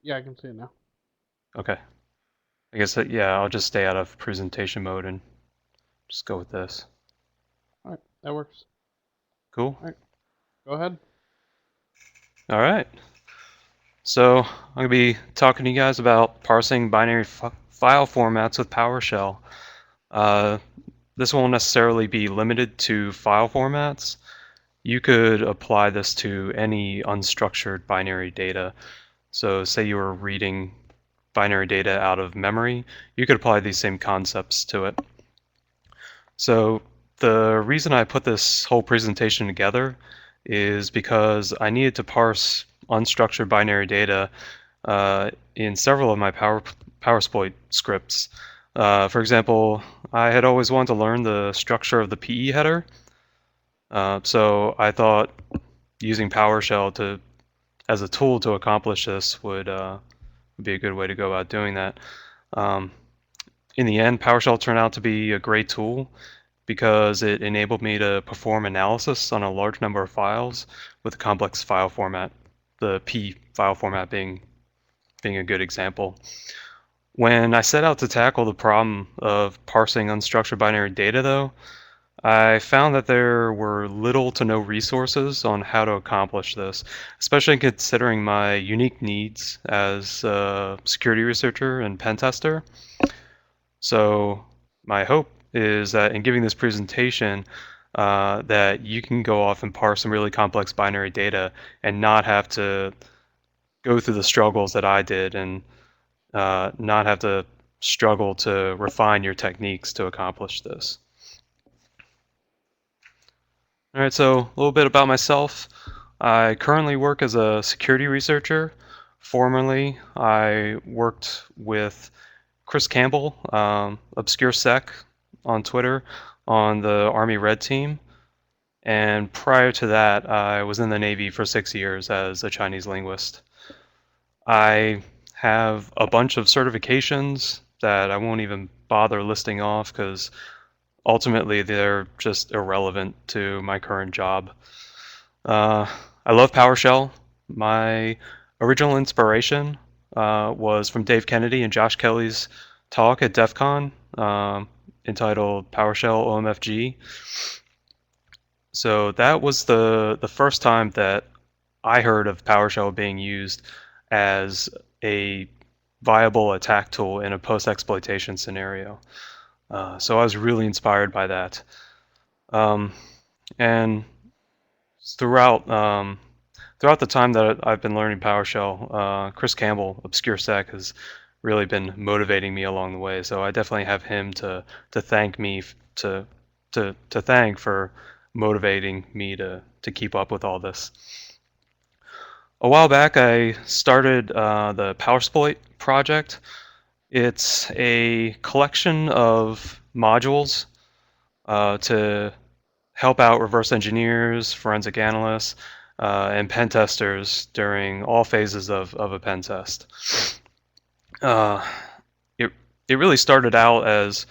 Yeah, I can see it now. Okay. I guess yeah, I'll just stay out of presentation mode and just go with this. All right, that works. Cool. All right, go ahead. All right. So I'm going to be talking to you guys about parsing binary file formats with PowerShell. Uh, this won't necessarily be limited to file formats. You could apply this to any unstructured binary data. So say you were reading binary data out of memory, you could apply these same concepts to it. So the reason I put this whole presentation together is because I needed to parse unstructured binary data in several of my PowerSploit scripts. For example, I had always wanted to learn the structure of the PE header, so I thought using PowerShell as a tool to accomplish this would be a good way to go about doing that. Um, in the end, PowerShell turned out to be a great tool because it enabled me to perform analysis on a large number of files with a complex file format, the P file format being a good example. When I set out to tackle the problem of parsing unstructured binary data, though, I found that there were little to no resources on how to accomplish this, especially considering my unique needs as a security researcher and pen tester. So my hope is that in giving this presentation, that you can go off and parse some really complex binary data and not have to go through the struggles that I did and not have to struggle to refine your techniques to accomplish this. All right, so a little bit about myself. I currently work as a security researcher. Formerly, I worked with Chris Campbell, ObscureSec on Twitter, on the Army Red Team. And prior to that, I was in the Navy for 6 years as a Chinese linguist. I have a bunch of certifications that I won't even bother listing off because ultimately they're just irrelevant to my current job. Uh, I love PowerShell. My original inspiration was from Dave Kennedy and Josh Kelly's talk at DEF CON entitled PowerShell OMFG. So that was the first time that I heard of PowerShell being used as a viable attack tool in a post-exploitation scenario. So I was really inspired by that. And throughout throughout the time that I've been learning PowerShell, Chris Campbell, ObscureSec, has really been motivating me along the way. So I definitely have him to thank me to thank for motivating me to keep up with all this. A while back, I started the PowerSploit project. It's a collection of modules to help out reverse engineers, forensic analysts, and pen testers during all phases of a pen test. Uh, it, it really started out as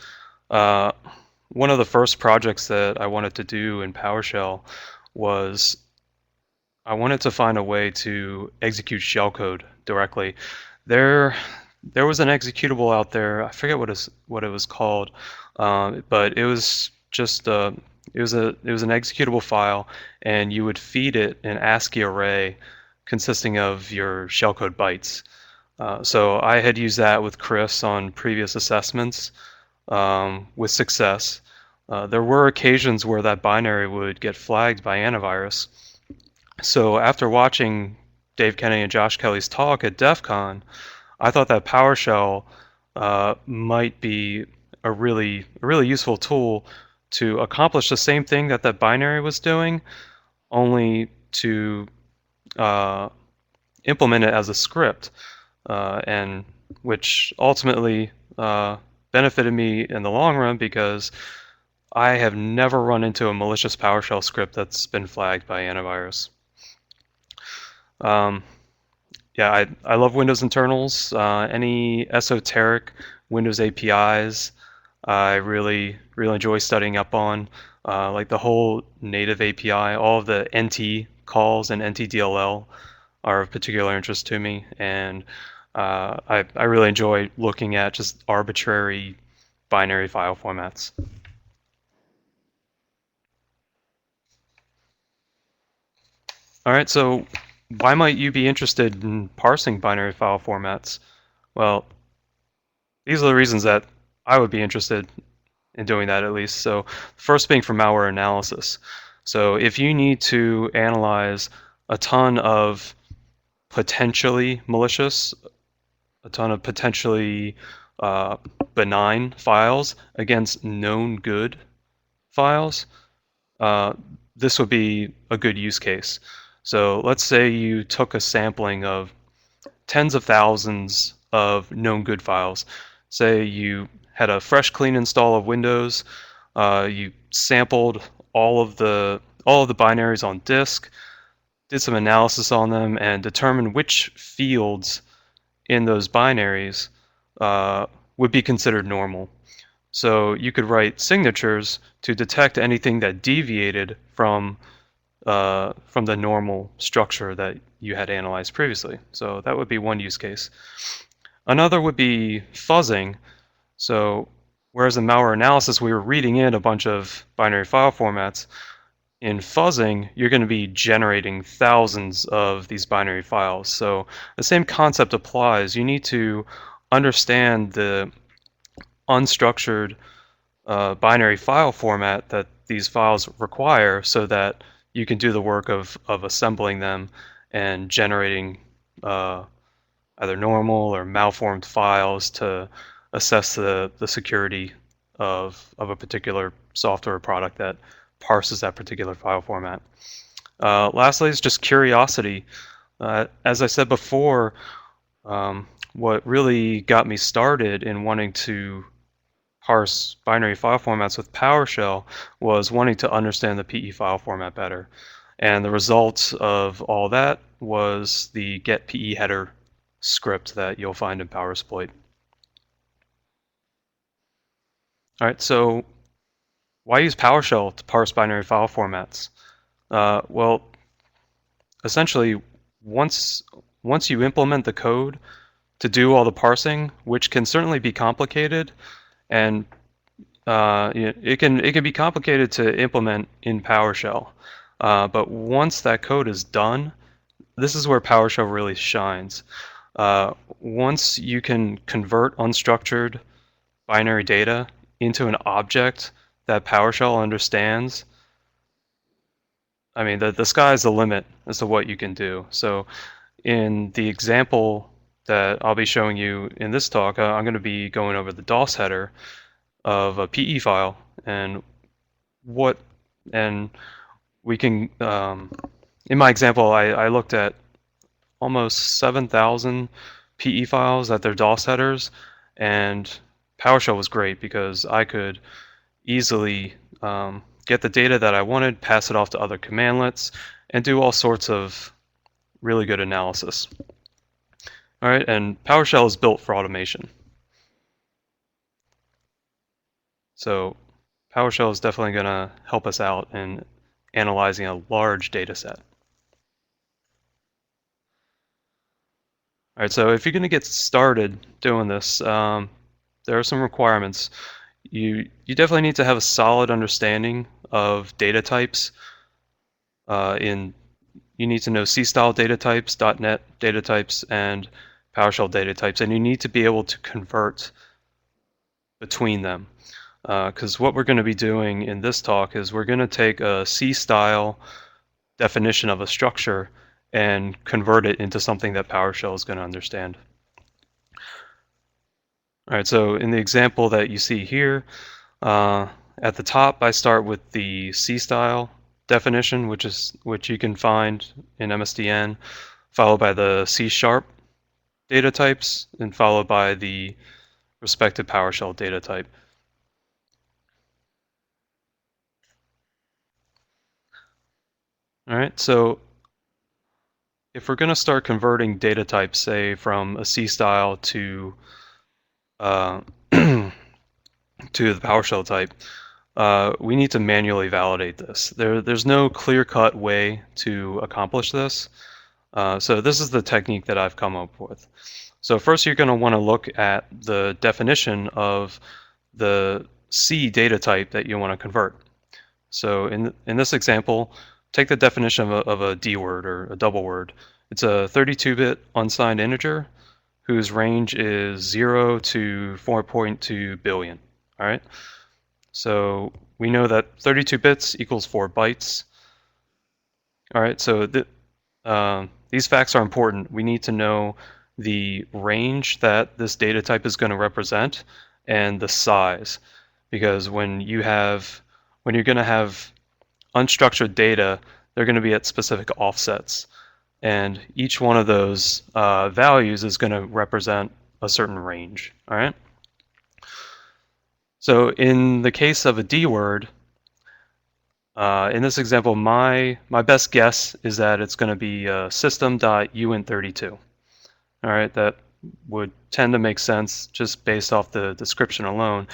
one of the first projects that I wanted to do in PowerShell was I wanted to find a way to execute shellcode directly. There, there was an executable out there. I forget what it was called, but it was just it was an executable file, and you would feed it an ASCII array consisting of your shellcode bytes. So I had used that with Chris on previous assessments with success. There were occasions where that binary would get flagged by antivirus. So after watching Dave Kennedy and Josh Kelly's talk at DEF CON, I thought that PowerShell might be a really useful tool to accomplish the same thing that that binary was doing, only to implement it as a script, and which ultimately benefited me in the long run because I have never run into a malicious PowerShell script that's been flagged by antivirus. Um, yeah, I love Windows internals. Any esoteric Windows APIs, I really enjoy studying up on. Like the whole native API, all of the NT calls and NTDLL are of particular interest to me. And I really enjoy looking at just arbitrary binary file formats. All right, so why might you be interested in parsing binary file formats? Well, these are the reasons that I would be interested in doing that, at least. So first being for malware analysis. So if you need to analyze a ton of potentially malicious, a ton of potentially benign files against known good files, uh, this would be a good use case. So let's say you took a sampling of tens of thousands of known good files. Say you had a fresh, clean install of Windows. You sampled all of the binaries on disk, did some analysis on them, and determined which fields in those binaries would be considered normal. So you could write signatures to detect anything that deviated from the normal structure that you had analyzed previously. So that would be one use case. Another would be fuzzing. So whereas in malware analysis we were reading in a bunch of binary file formats, in fuzzing you're going to be generating thousands of these binary files. So the same concept applies. You need to understand the unstructured binary file format that these files require so that you can do the work of assembling them and generating either normal or malformed files to assess the security of a particular software product that parses that particular file format. Lastly is just curiosity. As I said before, what really got me started in wanting to parse binary file formats with PowerShell was wanting to understand the PE file format better. And the result of all that was the get PE header script that you'll find in PowerSploit. All right, so why use PowerShell to parse binary file formats? Well, essentially, once you implement the code to do all the parsing, which can certainly be complicated, and it can be complicated to implement in PowerShell. But once that code is done, this is where PowerShell really shines. Once you can convert unstructured binary data into an object that PowerShell understands, I mean, the sky's the limit as to what you can do. So in the example that I'll be showing you in this talk, I'm going to be going over the DOS header of a PE file and we can, in my example, I looked at almost 7,000 PE files at their DOS headers, and PowerShell was great because I could easily get the data that I wanted, pass it off to other commandlets, and do all sorts of really good analysis. All right, and PowerShell is built for automation. So PowerShell is definitely going to help us out in analyzing a large data set. All right, so if you're going to get started doing this, there are some requirements. You definitely need to have a solid understanding of data types. You need to know C-style data types, .NET data types, and PowerShell data types, and you need to be able to convert between them. Because what we're going to be doing in this talk is we're going to take a C-style definition of a structure and convert it into something that PowerShell is going to understand. All right, so in the example that you see here, at the top I start with the C-style definition, which you can find in MSDN, followed by the C# data types, and followed by the respective PowerShell data type. All right, so if we're going to start converting data types, say from a C-style to to the PowerShell type, we need to manually validate this. There's no clear-cut way to accomplish this. So this is the technique that I've come up with. So first you're going to want to look at the definition of the C data type that you want to convert. So in this example, take the definition of a D word or a double word. It's a 32-bit unsigned integer whose range is 0 to 4.2 billion. All right. So we know that 32 bits equals 4 bytes. All right. So these facts are important. We need to know the range that this data type is going to represent and the size, because when you're going to have unstructured data, they're going to be at specific offsets, and each one of those values is going to represent a certain range. All right. So in the case of a D word, in this example, my best guess is that it's going to be system.uint32. All right, that would tend to make sense just based off the description alone.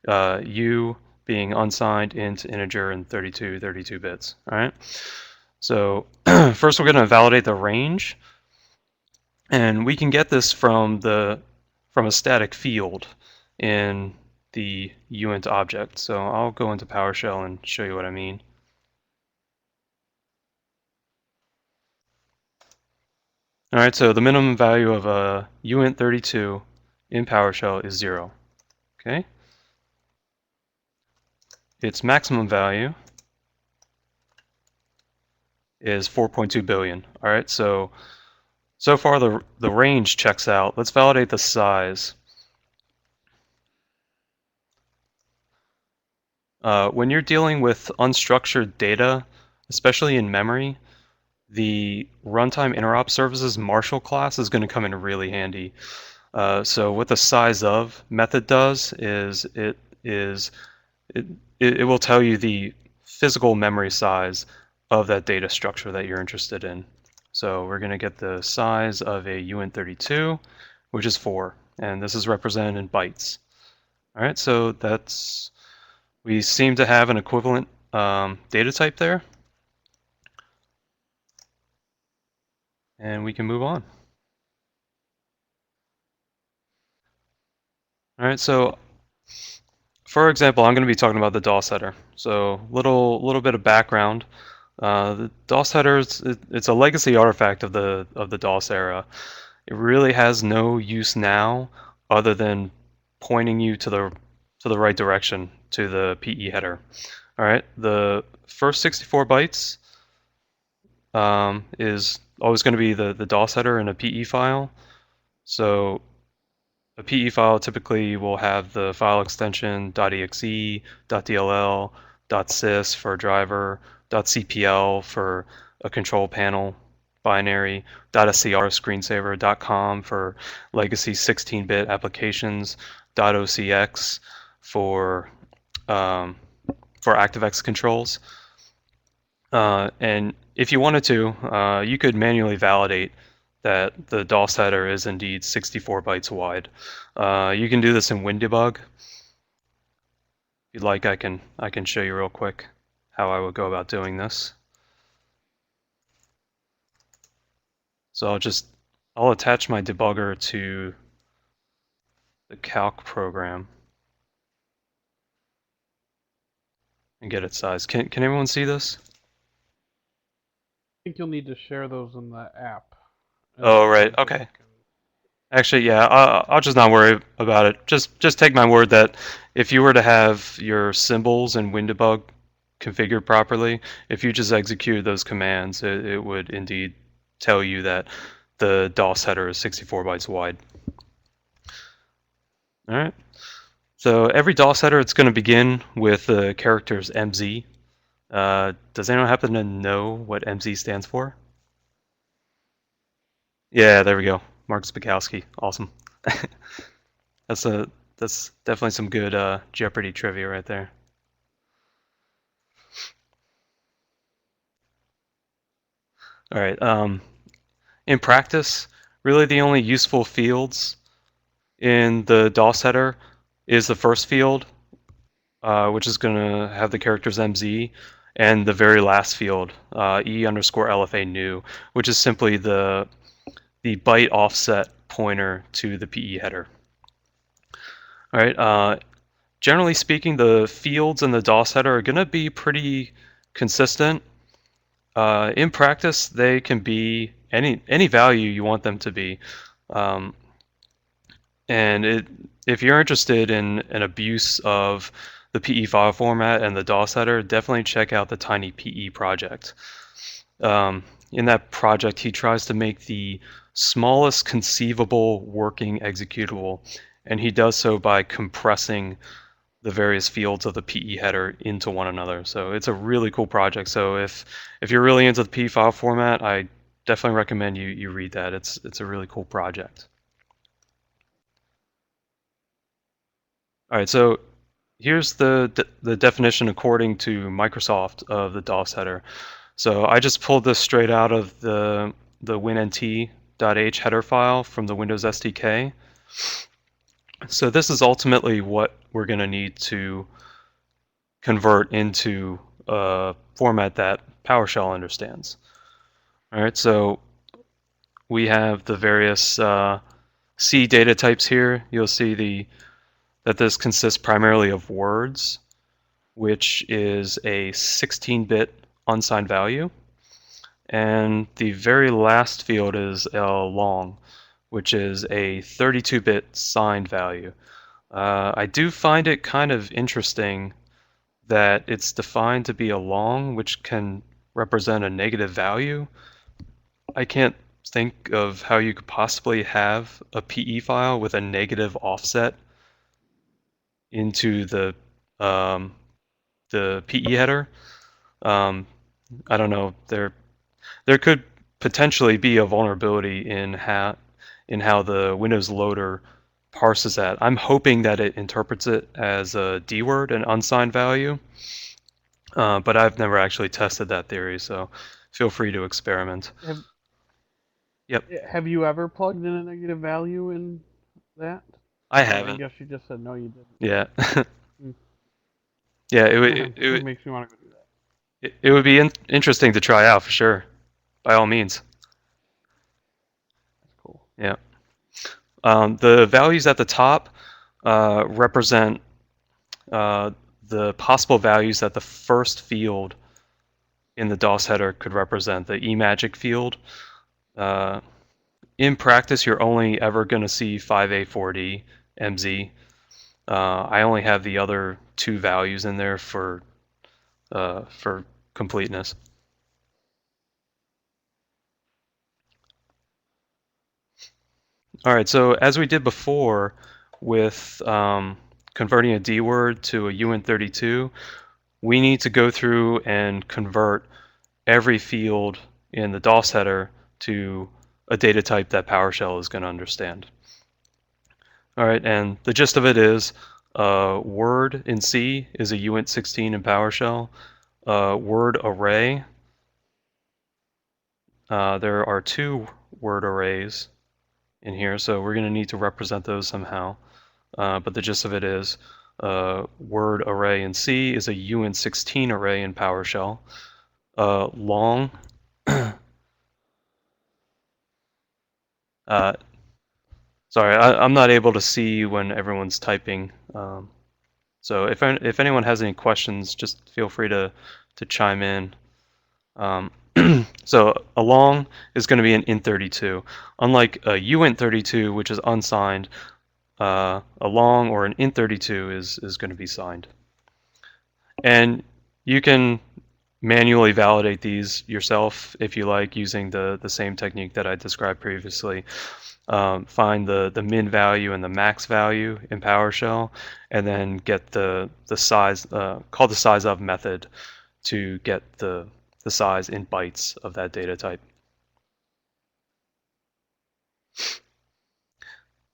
U being unsigned, int, integer, and 32 bits. All right. So first we're going to validate the range, and we can get this from a static field in the uint object. So I'll go into PowerShell and show you what I mean. All right, so the minimum value of a uint32 in PowerShell is 0. Okay. Its maximum value is 4.2 billion. All right, so far the range checks out. Let's validate the size. When you're dealing with unstructured data, especially in memory, the runtime interop services Marshall class is going to come in really handy. So what the size of method does is it will tell you the physical memory size of that data structure that you're interested in. So we're going to get the size of a uint32, which is 4, and this is represented in bytes. All right, so we seem to have an equivalent data type there, and we can move on. All right, so for example, I'm going to be talking about the DOS header. So little bit of background. The DOS header it's a legacy artifact of the DOS era. It really has no use now other than pointing you to the right direction, to the PE header. All right, the first 64 bytes is always going to be the DOS header in a PE file. So a PE file typically will have the file extension .exe, .dll, .sys for a driver, .cpl for a control panel binary, .scr screensaver, .com for legacy 16-bit applications, .ocx for ActiveX controls. And if you wanted to, you could manually validate that the DOS header is indeed 64 bytes wide. You can do this in WinDebug. If you'd like, I can show you real quick how I would go about doing this. So I'll attach my debugger to the calc program and get its size. Can everyone see this? I think you'll need to share those in the app. Oh, right. Okay. Actually, yeah, I'll just not worry about it. Just take my word that if you were to have your symbols in WinDebug configured properly, if you just execute those commands, it would indeed tell you that the DOS header is 64 bytes wide. All right. So every DOS header, it's going to begin with the characters MZ. Does anyone happen to know what MZ stands for? Yeah, there we go. Mark Spakowski. Awesome. That's definitely some good Jeopardy trivia right there. All right. In practice, really the only useful fields in the DOS header is the first field, which is going to have the characters MZ, and the very last field, E_LFA new, which is simply the byte offset pointer to the PE header. All right. Generally speaking, the fields in the DOS header are going to be pretty consistent. In practice, they can be any value you want them to be. If you're interested in an abuse of the PE file format and the DOS header, definitely check out the Tiny PE project. In that project, he tries to make the smallest conceivable working executable, and he does so by compressing the various fields of the PE header into one another. So it's a really cool project. So if you're really into the PE file format, I definitely recommend you read that. It's a really cool project. All right, so here's the definition according to Microsoft of the DOS header. So I just pulled this straight out of the winnt.h header file from the Windows SDK. So this is ultimately what we're going to need to convert into a format that PowerShell understands. All right, so we have the various C data types here. You'll see that this consists primarily of words, which is a 16-bit unsigned value. And the very last field is long, which is a 32-bit signed value. I do find it kind of interesting that it's defined to be a long, which can represent a negative value. I can't think of how you could possibly have a PE file with a negative offset into the PE header. I don't know. There could potentially be a vulnerability in how the Windows loader parses that. I'm hoping that it interprets it as a D word, an unsigned value, but I've never actually tested that theory, so feel free to experiment. Yep. Have you ever plugged in a negative value in that? I I haven't. guess you just said no, you didn't. Yeah. Mm. Yeah, It makes me want to go do that. it would be interesting to try out for sure, by all means. That's cool. Yeah. The values at the top represent the possible values that the first field in the DOS header could represent, the eMagic field. In practice, you're only ever going to see 5A4D, MZ. I only have the other two values in there for completeness. All right, so as we did before with converting a D word to a uint32, we need to go through and convert every field in the DOS header to a data type that PowerShell is going to understand. All right, and the gist of it is word in C is a uint16 in PowerShell. Word array, there are two word arrays in here, so we're going to need to represent those somehow. But the gist of it is word array in C is a uint16 array in PowerShell. Long sorry, I'm not able to see when everyone's typing. So if anyone has any questions, just feel free to chime in. So a long is going to be an int32. Unlike a uint32, which is unsigned, a long or an int32 is going to be signed. And you can manually validate these yourself if you like, using the same technique that I described previously. Find the min value and the max value in PowerShell, and then get the size, call the size of method to get the size in bytes of that data type.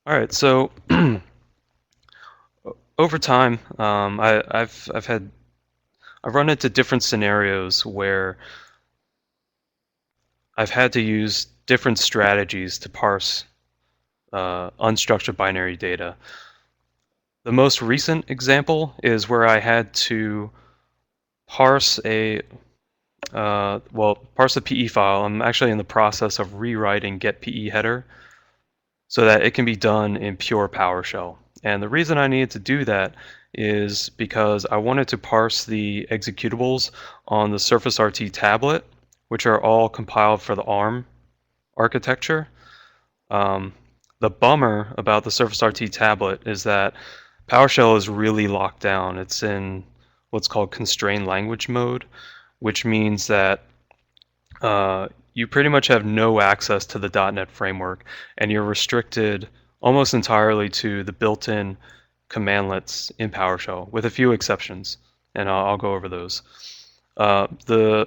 All right, so over time, I've run into different scenarios where I've had to use different strategies to parse unstructured binary data. The most recent example is where I had to parse a parse a PE file. I'm actually in the process of rewriting get PE header so that it can be done in pure PowerShell. And the reason I needed to do that is because I wanted to parse the executables on the Surface RT tablet, which are all compiled for the ARM architecture. The bummer about the Surface RT tablet is that PowerShell is really locked down. It's in what's called constrained language mode, which means that you pretty much have no access to the .NET framework, and you're restricted almost entirely to the built-in commandlets in PowerShell, with a few exceptions, and I'll go over those. The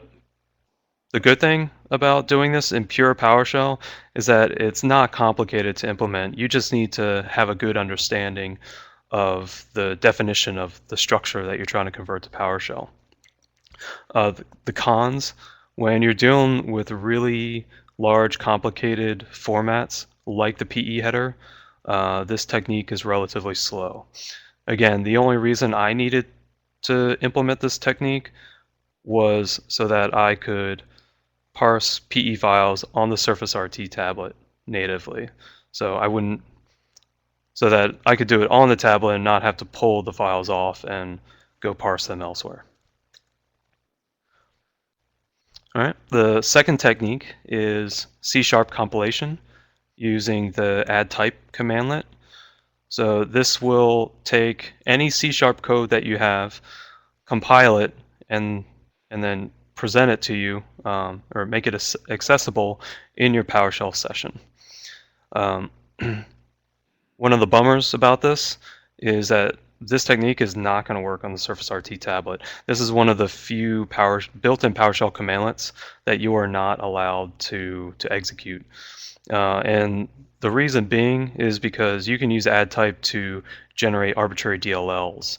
good thing about doing this in pure PowerShell is that it's not complicated to implement. You just need to have a good understanding of the definition of the structure that you're trying to convert to PowerShell. The cons, when you're dealing with really large, complicated formats like the PE header, this technique is relatively slow. Again, the only reason I needed to implement this technique was so that I could parse PE files on the Surface RT tablet natively. So that I could do it on the tablet and not have to pull the files off and go parse them elsewhere. All right, the second technique is C# compilation using the add type commandlet. So this will take any C# code that you have, compile it, and then present it to you, or make it accessible in your PowerShell session. One of the bummers about this is that this technique is not going to work on the Surface RT tablet. This is one of the few built-in PowerShell commandlets that you are not allowed to execute. And the reason being is because you can use add type to generate arbitrary DLLs.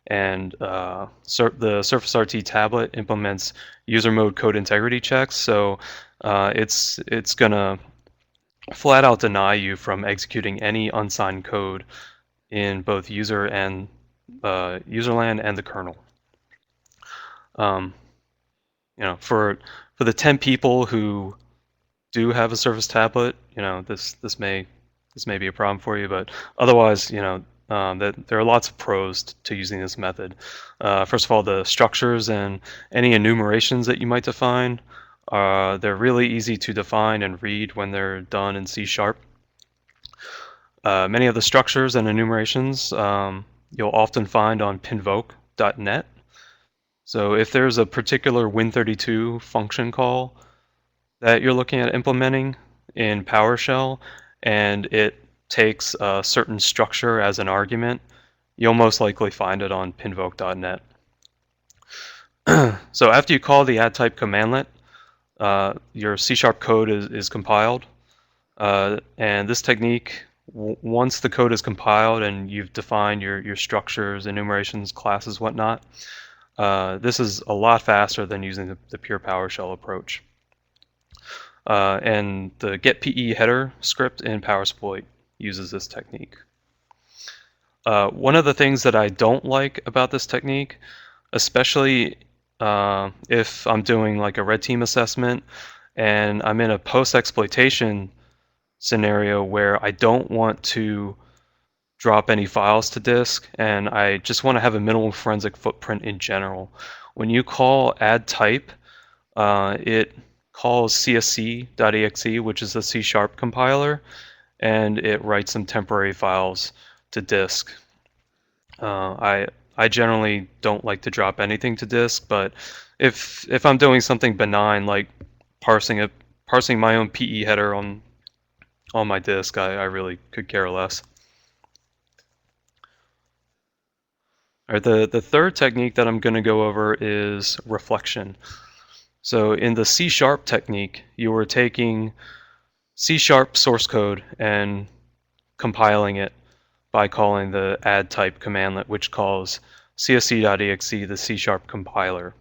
And the Surface RT tablet implements user mode code integrity checks, so it's going to flat out deny you from executing any unsigned code in both user and userland and the kernel. For the 10 people who do have a Surface tablet, this may be a problem for you, but otherwise, that there are lots of pros to using this method. First of all, the structures and any enumerations that you might define, they're really easy to define and read when they're done in C#. Many of the structures and enumerations you'll often find on pinvoke.net. So if there's a particular Win32 function call that you're looking at implementing in PowerShell and it takes a certain structure as an argument, you'll most likely find it on pinvoke.net. So after you call the add type commandlet, your C# code is compiled. And this technique, once the code is compiled and you've defined your structures, enumerations, classes, whatnot, this is a lot faster than using the pure PowerShell approach. And the get PE header script in PowerSploit uses this technique. One of the things that I don't like about this technique, especially if I'm doing like a red team assessment and I'm in a post-exploitation scenario where I don't want to drop any files to disk and I just want to have a minimal forensic footprint in general. When you call add type, it calls csc.exe, which is a C# compiler, and it writes some temporary files to disk. I generally don't like to drop anything to disk, but if I'm doing something benign like parsing my own PE header on my disk, I really could care less. All right, the third technique that I'm going to go over is reflection. So in the C# technique, you were taking C# source code and compiling it by calling the add type commandlet, which calls csc.exe, the C# compiler.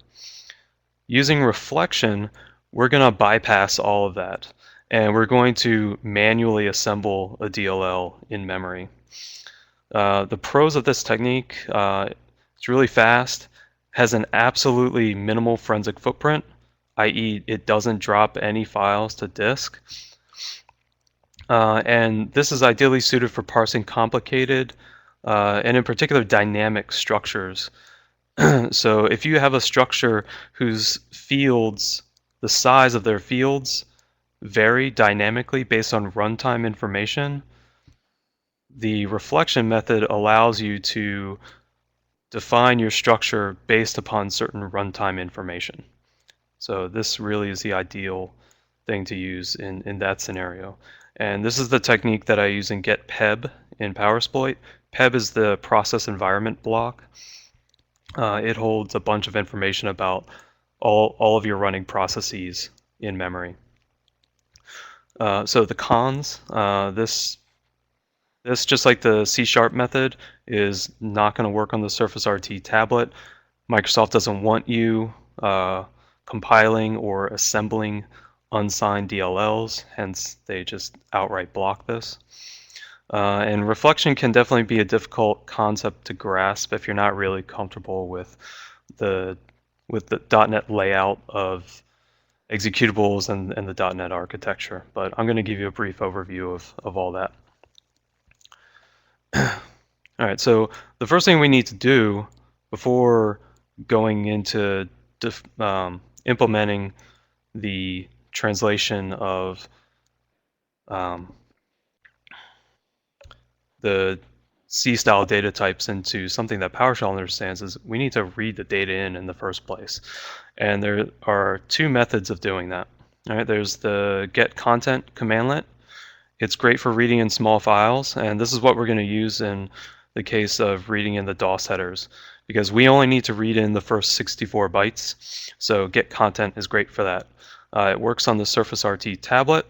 Using reflection, we're going to bypass all of that, and we're going to manually assemble a DLL in memory. The pros of this technique, it's really fast, has an absolutely minimal forensic footprint, i.e. it doesn't drop any files to disk. And this is ideally suited for parsing complicated and in particular dynamic structures. So if you have a structure whose fields, the size of their fields vary dynamically based on runtime information, the reflection method allows you to define your structure based upon certain runtime information. So this really is the ideal thing to use in that scenario. And this is the technique that I use in get peb in PowerSploit. Peb is the process environment block. It holds a bunch of information about all of your running processes in memory. So the cons, this just like the C# method is not going to work on the Surface RT tablet. Microsoft doesn't want you compiling or assembling unsigned DLLs, hence they just outright block this. And reflection can definitely be a difficult concept to grasp if you're not really comfortable with the .NET layout of executables and the .NET architecture. But I'm going to give you a brief overview of all that. All right, so the first thing we need to do before going into implementing the translation of the C-style data types into something that PowerShell understands is we need to read the data in the first place. And there are two methods of doing that. All right, there's the get content commandlet. It's great for reading in small files, and this is what we're going to use in the case of reading in the DOS headers, because we only need to read in the first 64 bytes. So get content is great for that. It works on the Surface RT tablet,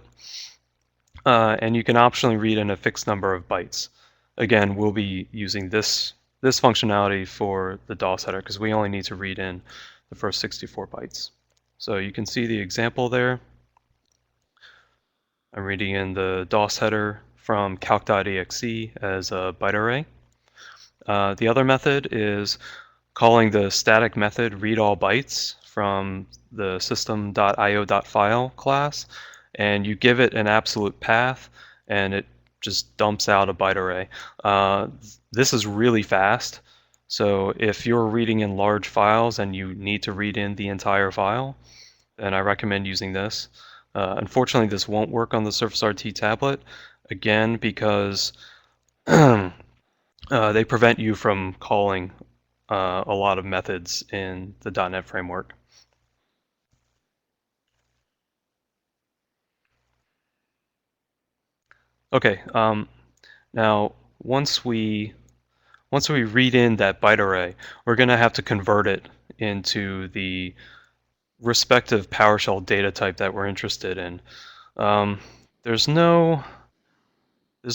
and you can optionally read in a fixed number of bytes. Again, we'll be using this functionality for the DOS header because we only need to read in the first 64 bytes. So you can see the example there. I'm reading in the DOS header from calc.exe as a byte array. The other method is calling the static method readAllBytes from the system.io.file class, and you give it an absolute path, and it just dumps out a byte array. This is really fast, so if you're reading in large files and you need to read in the entire file, then I recommend using this. Unfortunately, this won't work on the Surface RT tablet, again, because they prevent you from calling a lot of methods in the .NET framework. Okay, now once we read in that byte array, we're going to have to convert it into the respective PowerShell data type that we're interested in. There's no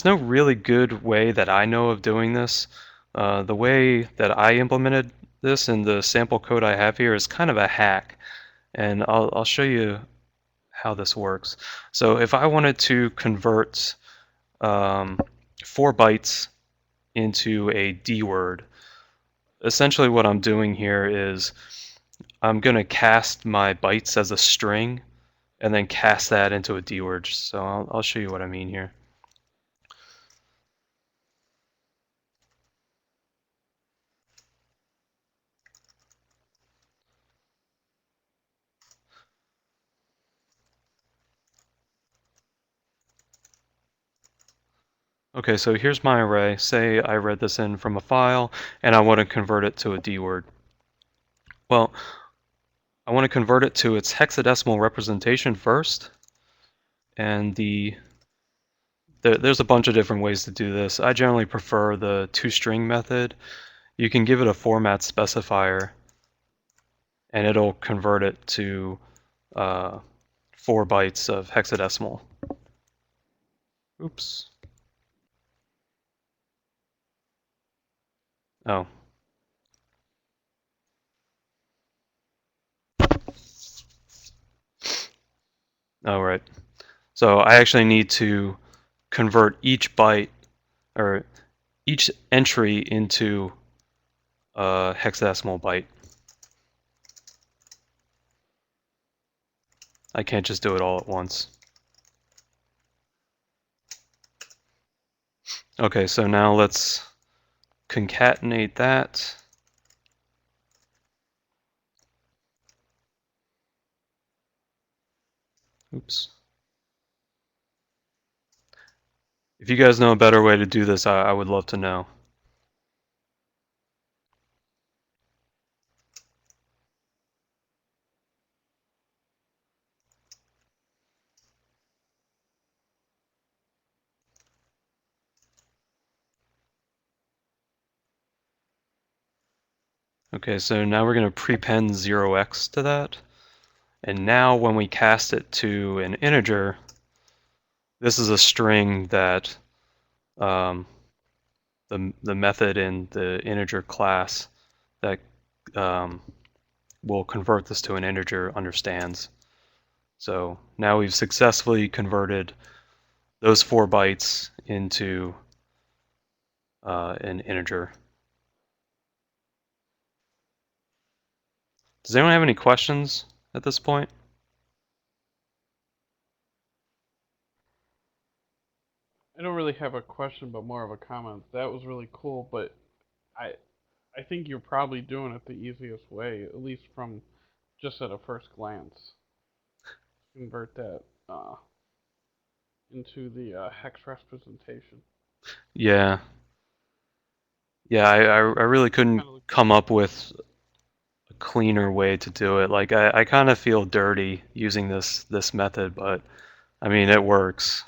really good way that I know of doing this. The way that I implemented this in the sample code I have here is kind of a hack, and I'll show you how this works. So if I wanted to convert 4 bytes into a D word, essentially what I'm doing here is I'm going to cast my bytes as a string and then cast that into a D word. So I'll show you what I mean here. Okay, so here's my array. Say I read this in from a file and I want to convert it to a D word. Well, I want to convert it to its hexadecimal representation first, and there's a bunch of different ways to do this. I generally prefer the toString method. You can give it a format specifier and it'll convert it to 4 bytes of hexadecimal. Oops. Oh. Oh, right. So I actually need to convert each byte or each entry into a hexadecimal byte. I can't just do it all at once. Okay, so now let's concatenate that. Oops. If you guys know a better way to do this, I would love to know. Okay, so now we're going to prepend 0x to that. And now when we cast it to an integer, this is a string that the method in the integer class that will convert this to an integer understands. So now we've successfully converted those 4 bytes into an integer. Does anyone have any questions at this point? I don't really have a question, but more of a comment. That was really cool, but I I think you're probably doing it the easiest way, at least from just at a first glance. Convert that into the hex representation. Yeah. Yeah, I really couldn't Kind of looks like come up with a cleaner way to do it. Like I kind of feel dirty using this method, but I mean it works.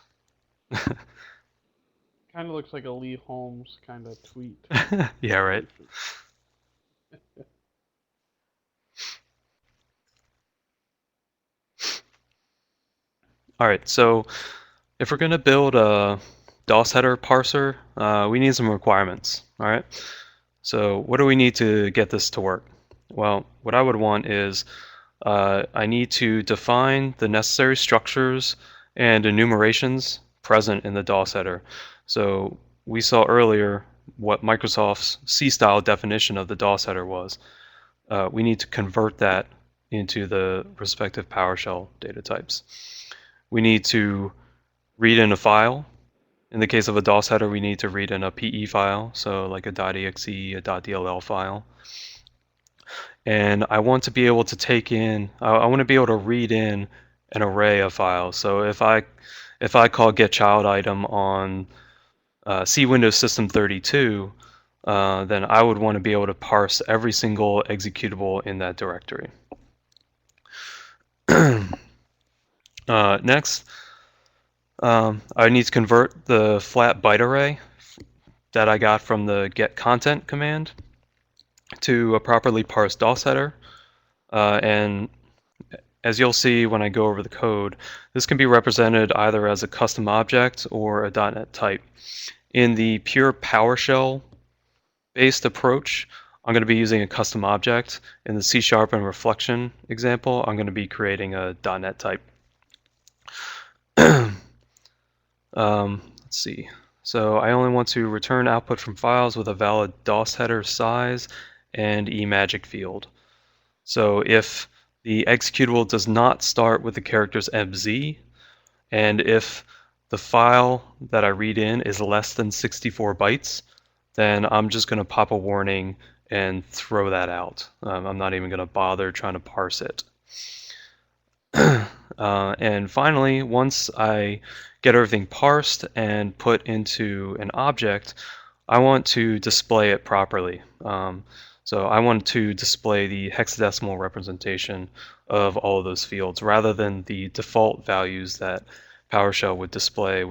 a Lee Holmes kind of tweet Yeah, right. situation. All right, so if we're going to build a DOS header parser, we need some requirements. All right, so what do we need to get this to work? Well, what I would want is I need to define the necessary structures and enumerations present in the DOS header. So we saw earlier what Microsoft's C-style definition of the DOS header was. We need to convert that into the respective PowerShell data types. We need to read in a file. In the case of a DOS header, we need to read in a PE file, so like a .exe, a .dll file. And I want to be able to take in, I want to be able to read in an array of files. So if I call getChildItem on C Windows System 32, then I would want to be able to parse every single executable in that directory. Next, I need to convert the flat byte array that I got from the getContent command to a properly parsed DOS header. And as you'll see when I go over the code, this can be represented either as a custom object or a .NET type. In the pure PowerShell based approach, I'm going to be using a custom object. In the C# and reflection example, I'm going to be creating a .NET type. Let's see. So I only want to return output from files with a valid DOS header size and eMagic field. So if the executable does not start with the characters MZ, and if the file that I read in is less than 64 bytes, then I'm just going to pop a warning and throw that out. I'm not even going to bother trying to parse it. And finally, once I get everything parsed and put into an object, I want to display it properly. So I want to display the hexadecimal representation of all of those fields rather than the default values that PowerShell would display,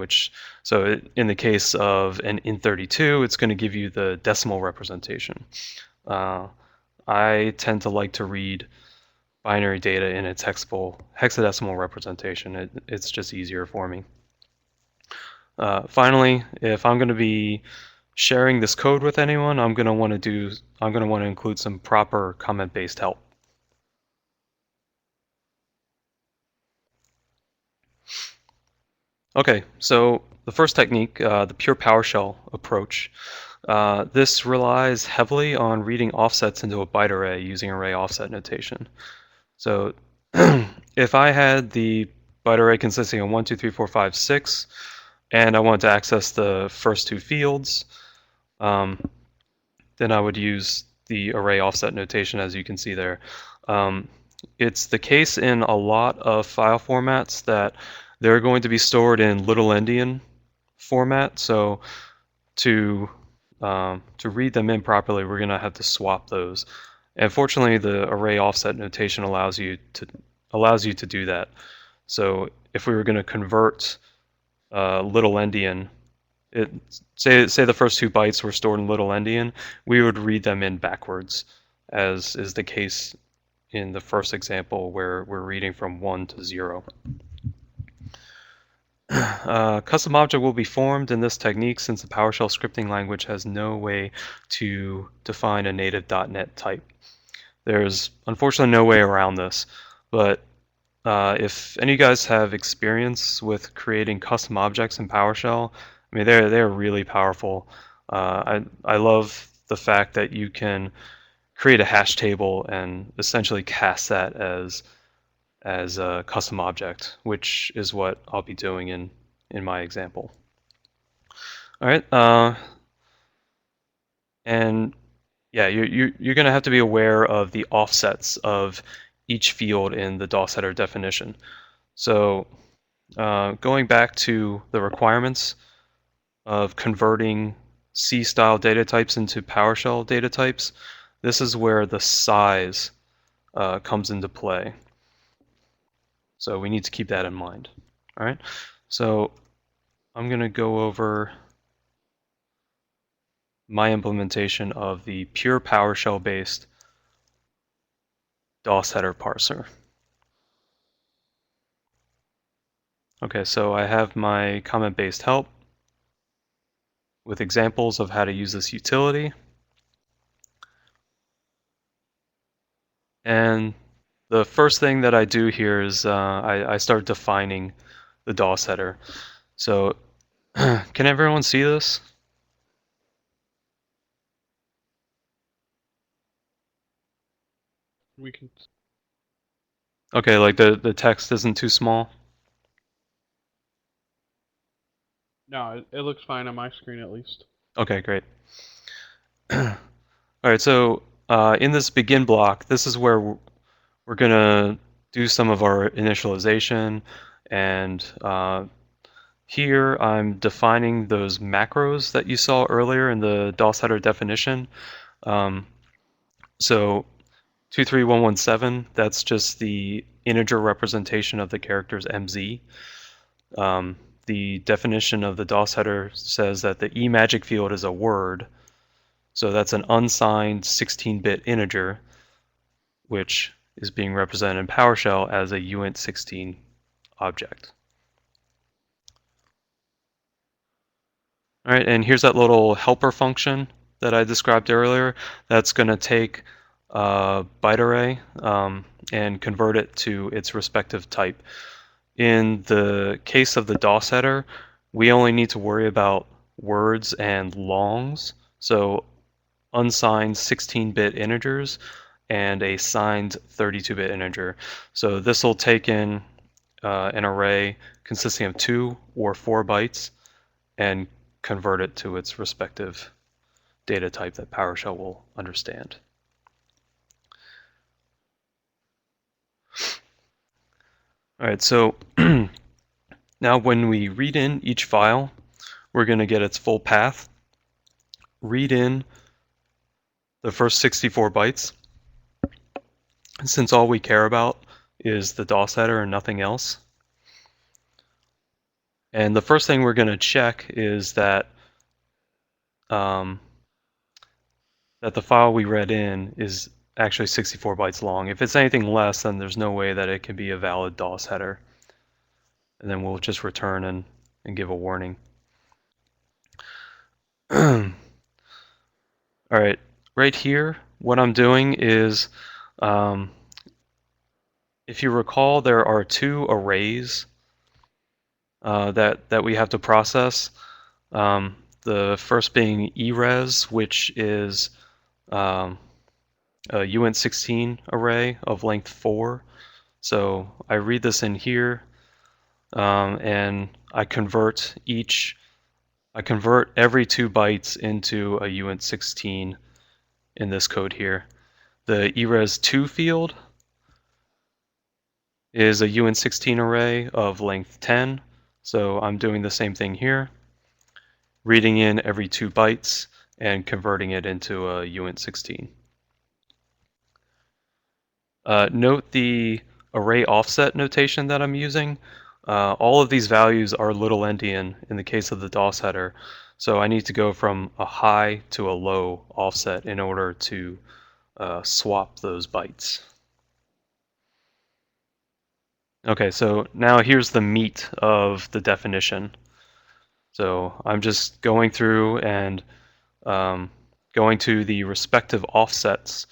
so in the case of an int32, it's going to give you the decimal representation. I tend to like to read binary data in its hexadecimal representation. It's just easier for me. Finally, if I'm going to be sharing this code with anyone, I'm going to want to include some proper comment-based help. Okay, so the first technique, the pure PowerShell approach, this relies heavily on reading offsets into a byte array using array offset notation. So if I had the byte array consisting of 1, 2, 3, 4, 5, 6, and I wanted to access the first two fields, then I would use the array offset notation, as you can see there. It's the case in a lot of file formats that they're going to be stored in little endian format. So to read them in properly, we're going to have to swap those. And fortunately, the array offset notation allows you to do that. So if we were going to convert little endian, say the first 2 bytes were stored in little endian, we would read them in backwards, as is the case in the first example where we're reading from 1 to 0. Custom object will be formed in this technique since the PowerShell scripting language has no way to define a native .NET type. There's unfortunately no way around this, but if any of you guys have experience with creating custom objects in PowerShell, I mean they're really powerful. I love the fact that you can create a hash table and essentially cast that as a custom object, which is what I'll be doing in my example. All right, and yeah, you're going to have to be aware of the offsets of each field in the DOS header definition. So going back to the requirements of converting C-style data types into PowerShell data types, this is where the size comes into play. So we need to keep that in mind. All right, so I'm going to go over my implementation of the pure PowerShell-based DOS header parser. Okay, so I have my comment-based help with examples of how to use this utility. And the first thing that I do here is I start defining the DOS header. So can everyone see this? We can. Okay, like the text isn't too small? No, it looks fine on my screen at least. Okay, great. All right, so in this begin block, this is where we're going to do some of our initialization, and here I'm defining those macros that you saw earlier in the DOS header definition. So 23117, that's just the integer representation of the characters MZ. The definition of the DOS header says that the eMagic field is a word, so that's an unsigned 16-bit integer, which is being represented in PowerShell as a uint16 object. All right, and here's that little helper function that I described earlier. That's going to take a byte array and convert it to its respective type. In the case of the DOS header, we only need to worry about words and longs, so unsigned 16-bit integers and a signed 32-bit integer. So this will take in an array consisting of 2 or 4 bytes and convert it to its respective data type that PowerShell will understand. All right, so now when we read in each file, we're going to get its full path, read in the first 64 bytes, since all we care about is the DOS header and nothing else. And the first thing we're going to check is that that the file we read in is actually 64 bytes long. If it's anything less, then there's no way that it can be a valid DOS header. And then we'll just return and give a warning. All right, right here, what I'm doing is, if you recall, there are 2 arrays that we have to process. The first being eres, which is a uint16 array of length 4. So I read this in here, and I convert every 2 bytes into a uint16 in this code here. The eres2 field is a uint16 array of length 10, so I'm doing the same thing here, reading in every 2 bytes and converting it into a uint16. Note the array offset notation that I'm using. All of these values are little endian in the case of the DOS header, so I need to go from a high to a low offset in order to swap those bytes. Okay, so now here's the meat of the definition. So I'm just going through and going to the respective offsets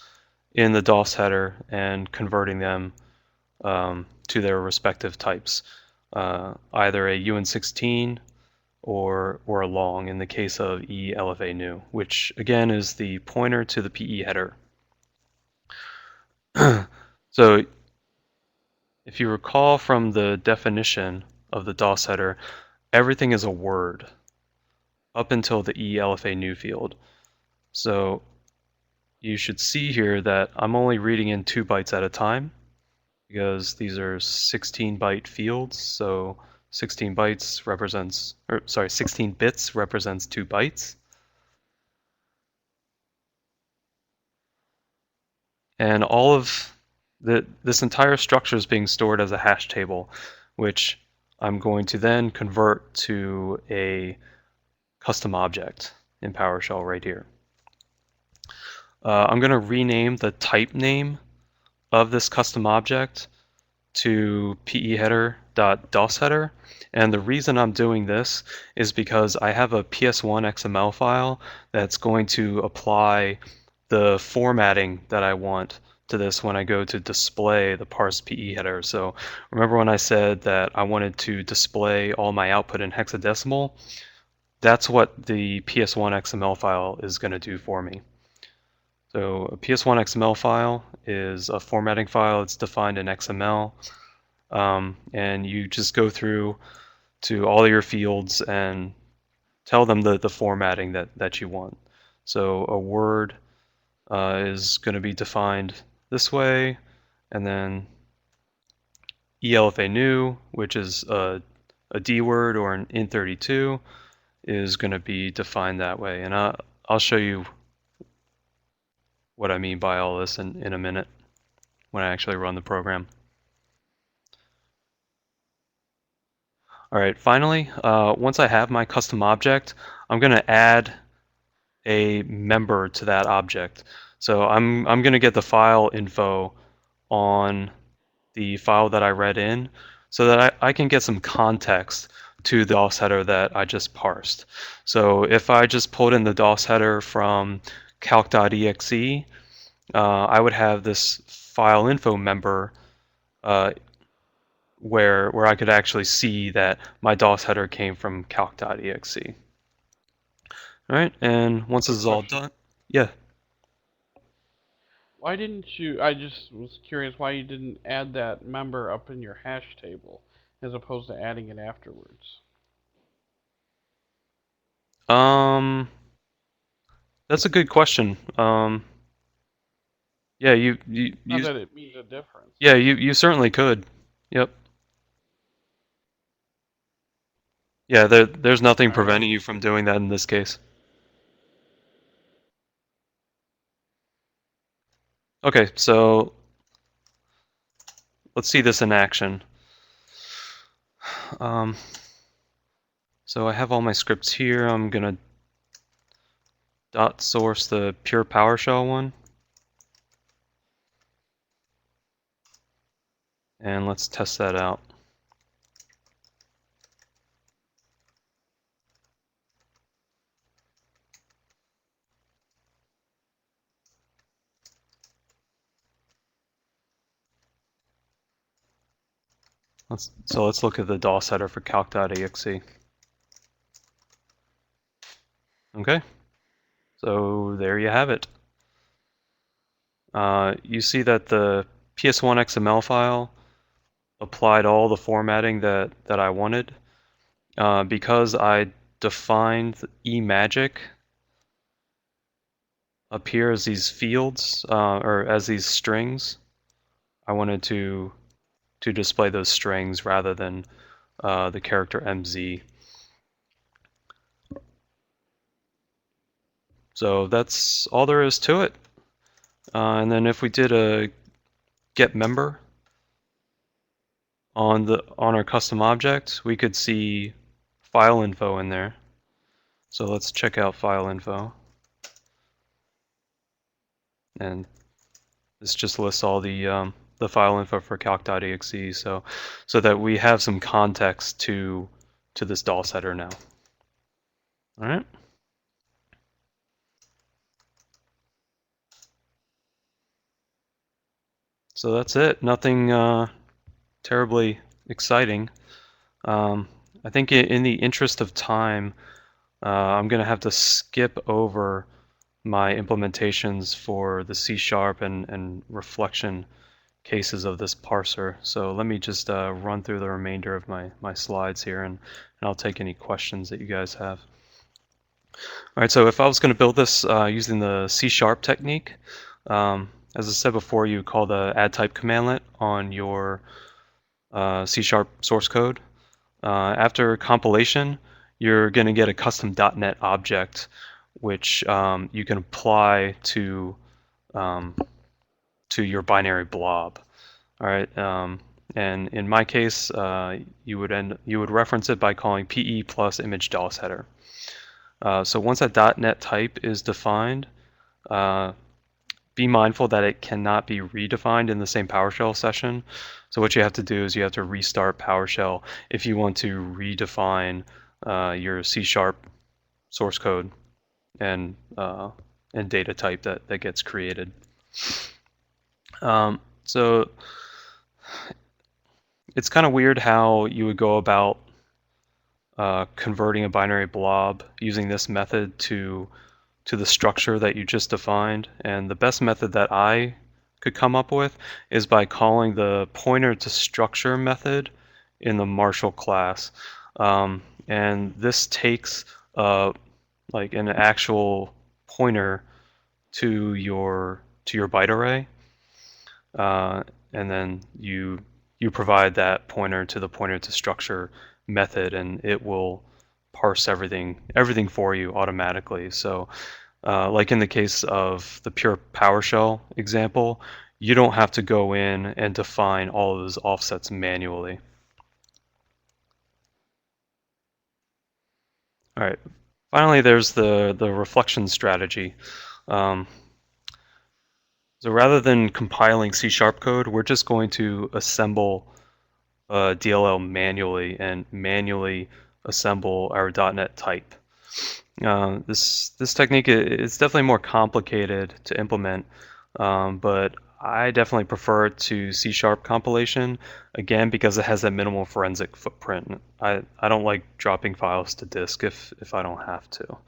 in the DOS header and converting them to their respective types, either a uint16 or a long in the case of elfa new, which again is the pointer to the PE header. So if you recall from the definition of the DOS header, everything is a word up until the elfa new field. So you should see here that I'm only reading in 2 bytes at a time because these are 16-byte fields. So 16 bits represents 2 bytes. And all of this entire structure is being stored as a hash table, which I'm going to then convert to a custom object in PowerShell right here. I'm going to rename the type name of this custom object to peheader.dosheader. And the reason I'm doing this is because I have a PS1 XML file that's going to apply the formatting that I want to this when I go to display the parse PE header. So remember when I said that I wanted to display all my output in hexadecimal? That's what the PS1 XML file is going to do for me. So a PS1 XML file is a formatting file. It's defined in XML. And you just go through to all your fields and tell them the formatting that you want. So a word is going to be defined this way, and then elfa new, which is a D word or an int32, is going to be defined that way. And I'll show you what I mean by all this in a minute when I actually run the program. All right, finally, once I have my custom object, I'm going to add a member to that object. So I'm going to get the file info on the file that I read in so that I can get some context to the DOS header that I just parsed. So if I just pulled in the DOS header from calc.exe, I would have this file info member where I could actually see that my DOS header came from calc.exe. All right, and once this is all done, yeah. Why didn't you? I just was curious why you didn't add that member up in your hash table as opposed to adding it afterwards. Um, that's a good question. Yeah, Not that it means a difference. yeah, you certainly could. Yep. Yeah, there's nothing All right. preventing you from doing that in this case. Okay, so let's see this in action. Um, so I have all my scripts here. I'm gonna dot source the pure PowerShell one. And let's test that out. Let's look at the DOS header for calc.exe. Okay, so there you have it. You see that the PS1 XML file applied all the formatting that I wanted. Because I defined eMagic up here as these fields, or as these strings, I wanted to display those strings rather than the character MZ. So that's all there is to it. And then if we did a get member on our custom object, we could see file info in there. So let's check out file info. And this just lists all the file info for calc.exe, so that we have some context to this DOS header now. All right. So that's it. Nothing terribly exciting. I think in the interest of time, I'm going to have to skip over my implementations for the C# and reflection cases of this parser. So let me just run through the remainder of my slides here, and I'll take any questions that you guys have. All right, so if I was going to build this using the C# technique, as I said before, you call the add type commandlet on your C# source code. After compilation, you're going to get a custom .NET object, which you can apply to your binary blob. All right, and in my case, you would reference it by calling PE plus image DOS header. So once that .NET type is defined, be mindful that it cannot be redefined in the same PowerShell session. So what you have to do is you have to restart PowerShell if you want to redefine your C# source code and data type that gets created. So it's kind of weird how you would go about converting a binary blob using this method to the structure that you just defined. And the best method that I could come up with is by calling the pointer to structure method in the Marshall class. And this takes like an actual pointer to your byte array, and then you provide that pointer to the pointer to structure method, and it will parse everything for you automatically. So like in the case of the pure PowerShell example, you don't have to go in and define all of those offsets manually. All right. Finally, there's the reflection strategy. So rather than compiling C# code, we're just going to assemble DLL manually and manually assemble our .NET type. This technique is definitely more complicated to implement, but I definitely prefer it to CSharp Compilation, again because it has that minimal forensic footprint. I don't like dropping files to disk if I don't have to.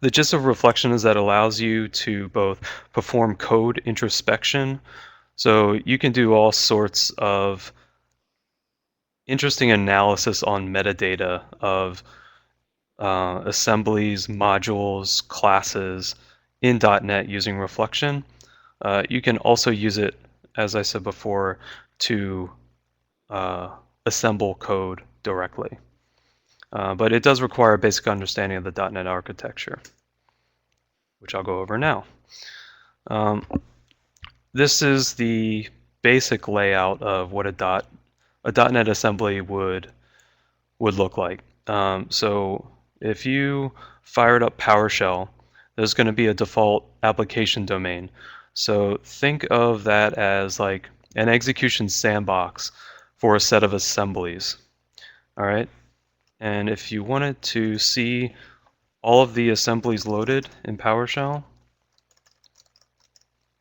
The gist of reflection is that it allows you to both perform code introspection, so you can do all sorts of interesting analysis on metadata of assemblies, modules, classes in .NET using reflection. You can also use it, as I said before, to assemble code directly. But it does require a basic understanding of the .NET architecture, which I'll go over now. This is the basic layout of what a .NET assembly would look like. So if you fired up PowerShell, there's going to be a default application domain. So think of that as like an execution sandbox for a set of assemblies. All right. And if you wanted to see all of the assemblies loaded in PowerShell,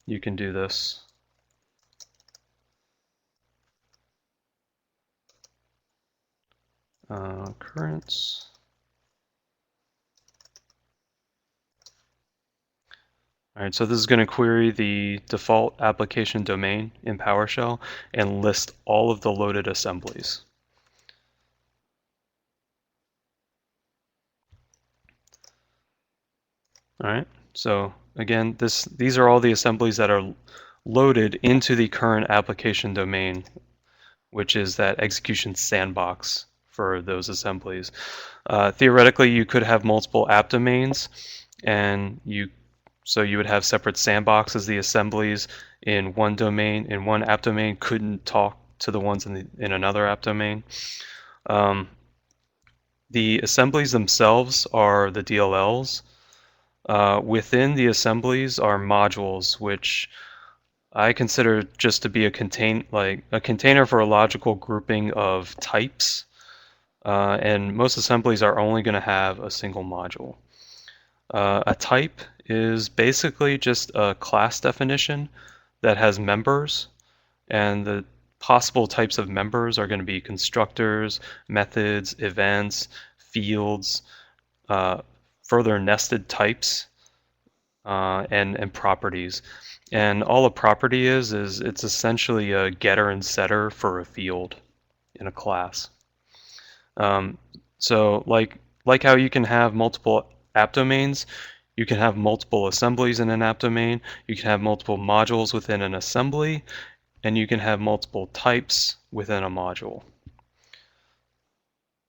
you can do this. Currents. All right, so this is going to query the default application domain in PowerShell and list all of the loaded assemblies. All right, so again, these are all the assemblies that are loaded into the current application domain, which is that execution sandbox for those assemblies. Theoretically, you could have multiple app domains, and so you would have separate sandboxes. The assemblies in one domain, in one app domain, couldn't talk to the ones in another app domain. The assemblies themselves are the DLLs. Within the assemblies are modules, which I consider just to be a container for a logical grouping of types. And most assemblies are only going to have a single module. A type is basically just a class definition that has members, and the possible types of members are going to be constructors, methods, events, fields, further nested types, and properties. And all a property is it's essentially a getter and setter for a field in a class. So like how you can have multiple app domains, you can have multiple assemblies in an app domain, you can have multiple modules within an assembly, and you can have multiple types within a module.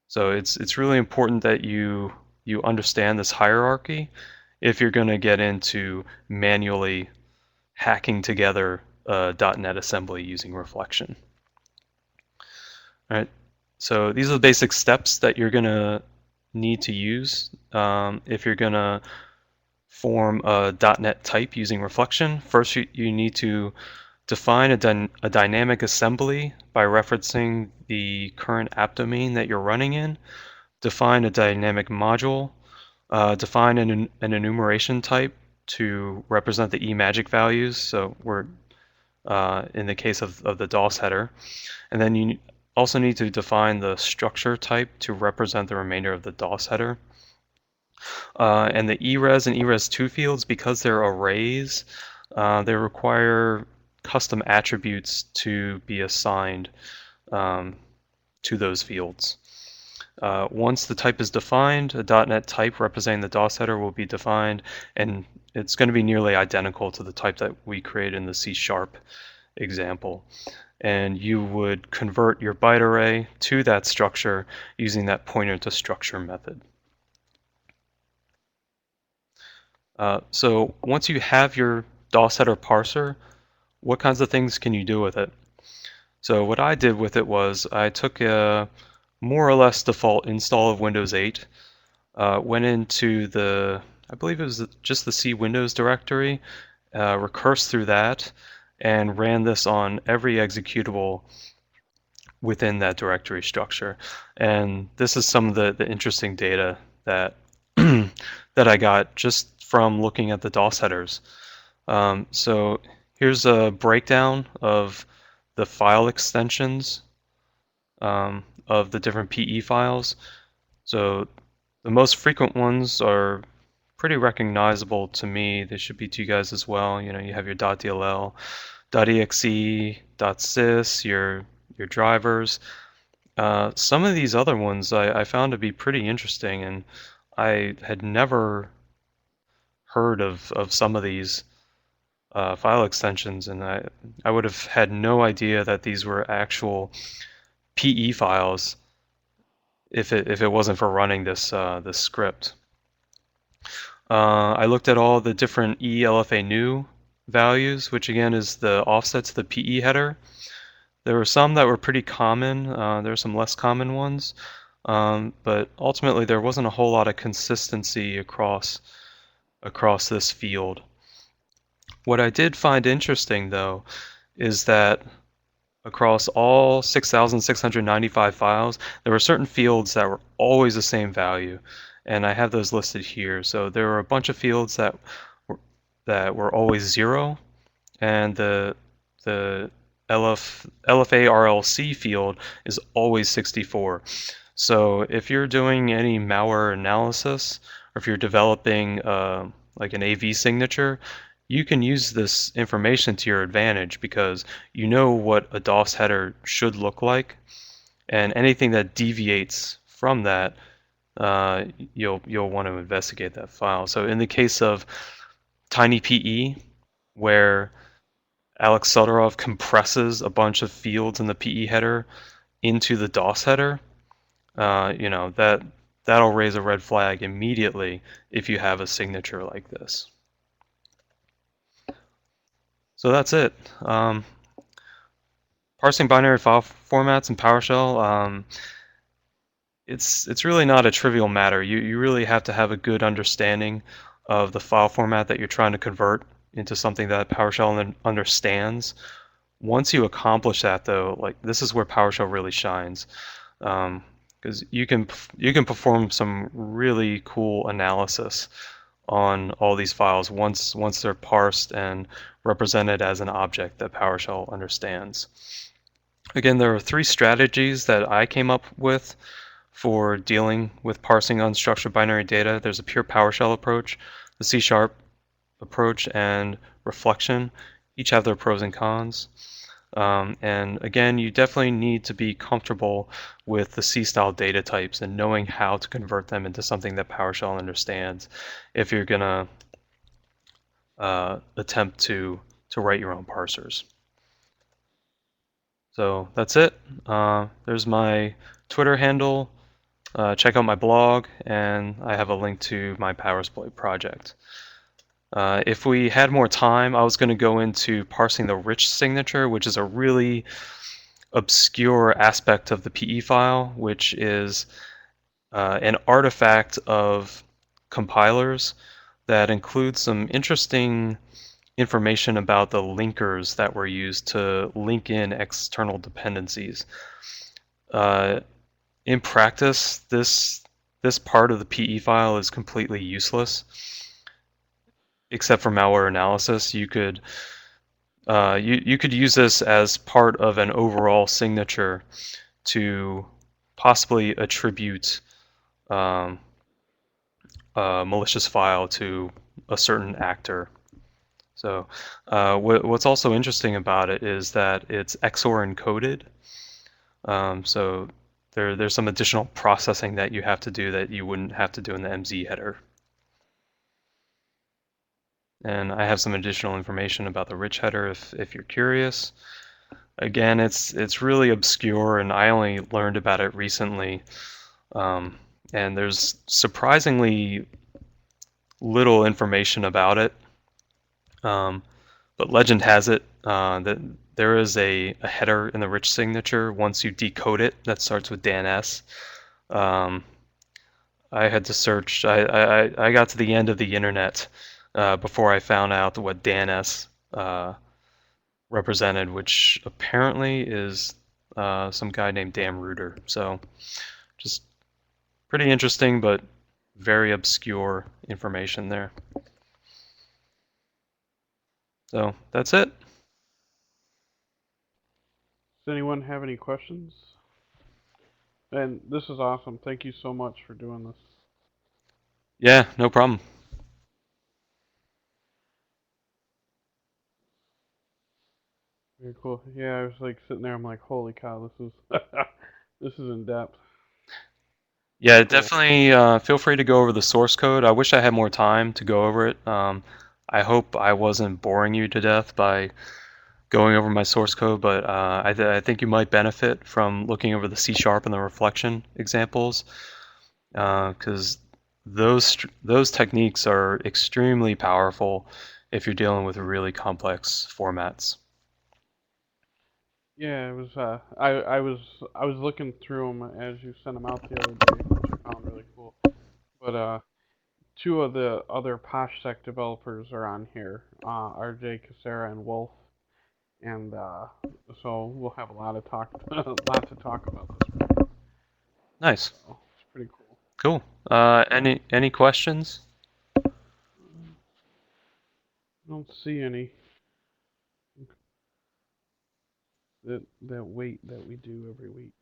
So it's really important that you understand this hierarchy if you're going to get into manually hacking together a .NET assembly using reflection. All right. So these are the basic steps that you're going to need to use if you're going to form a .NET type using reflection. First, you need to define a dynamic assembly by referencing the current app domain that you're running in. Define a dynamic module. Define an enumeration type to represent the eMagic values. So we're in the case of the DOS header. And then you also need to define the structure type to represent the remainder of the DOS header. And the ERES and ERES2 fields, because they're arrays, they require custom attributes to be assigned to those fields. Once the type is defined, a .NET type representing the DOS header will be defined, and it's going to be nearly identical to the type that we created in the C# example. And you would convert your byte array to that structure using that pointer to structure method. So once you have your DOS header parser, what kinds of things can you do with it? So what I did with it was I took a more or less default install of Windows 8, went into the, I believe it was just the C Windows directory, recursed through that, and ran this on every executable within that directory structure. And this is some of the interesting data that that I got just from looking at the DOS headers. So here's a breakdown of the file extensions of the different PE files. So the most frequent ones are pretty recognizable to me. They should be to you guys as well. You know, you have your .dll, .exe, .sys, your drivers. Some of these other ones I found to be pretty interesting, and I had never heard of some of these file extensions, and I would have had no idea that these were actual PE files if it wasn't for running this this script. I looked at all the different ELFA new values, which again is the offset to the PE header. There were some that were pretty common. There were some less common ones, but ultimately there wasn't a whole lot of consistency across this field. What I did find interesting, though, is that across all 6,695 files, there were certain fields that were always the same value, and I have those listed here. So there were a bunch of fields that were always 0, and the LFA RLC field is always 64. So if you're doing any malware analysis, or if you're developing like an AV signature, you can use this information to your advantage because you know what a DOS header should look like, and anything that deviates from that, you'll want to investigate that file. So in the case of TinyPE, where Alex Sudarov compresses a bunch of fields in the PE header into the DOS header, that'll raise a red flag immediately if you have a signature like this. So that's it. Parsing binary file formats in PowerShell. It's really not a trivial matter. You really have to have a good understanding of the file format that you're trying to convert into something that PowerShell understands. Once you accomplish that, though, like this is where PowerShell really shines, because you can perform some really cool analysis on all these files once they're parsed and represented as an object that PowerShell understands. Again, there are 3 strategies that I came up with for dealing with parsing unstructured binary data. There's a pure PowerShell approach, the C# approach, and reflection. Each have their pros and cons. And again, you definitely need to be comfortable with the C-style data types and knowing how to convert them into something that PowerShell understands if you're going to attempt to write your own parsers. So that's it. There's my Twitter handle. Check out my blog, and I have a link to my PowerSploit project. If we had more time, I was going to go into parsing the rich signature, which is a really obscure aspect of the PE file, which is an artifact of compilers that includes some interesting information about the linkers that were used to link in external dependencies. In practice, this part of the PE file is completely useless, except for malware analysis. You could use this as part of an overall signature to possibly attribute a malicious file to a certain actor. So what's also interesting about it is that it's XOR encoded. So there's some additional processing that you have to do that you wouldn't have to do in the MZ header. And I have some additional information about the rich header if you're curious. Again, it's really obscure, and I only learned about it recently. And there's surprisingly little information about it. But legend has it that there is a header in the rich signature once you decode it that starts with DNS. I had to search. I got to the end of the internet before I found out what DNS represented, which apparently is some guy named Dan Reuter. So just pretty interesting, but very obscure information there. So that's it. Does anyone have any questions? And this is awesome. Thank you so much for doing this. Yeah, no problem. Very cool. Yeah, I was like sitting there. I'm like, holy cow, this is this is in depth. Yeah, Cool. definitely feel free to go over the source code. I wish I had more time to go over it. I hope I wasn't boring you to death by going over my source code, but I think you might benefit from looking over the C# and the reflection examples, because those techniques are extremely powerful if you're dealing with really complex formats. Yeah, it was. I was looking through them as you sent them out the other day, which I found really cool. But two of the other PoshSec developers are on here, RJ Casera and Wolf, and so we'll have a lot of talk, lot to talk about this. Nice, So it's pretty cool. cool. Any questions? I don't see any that wait that we do every week.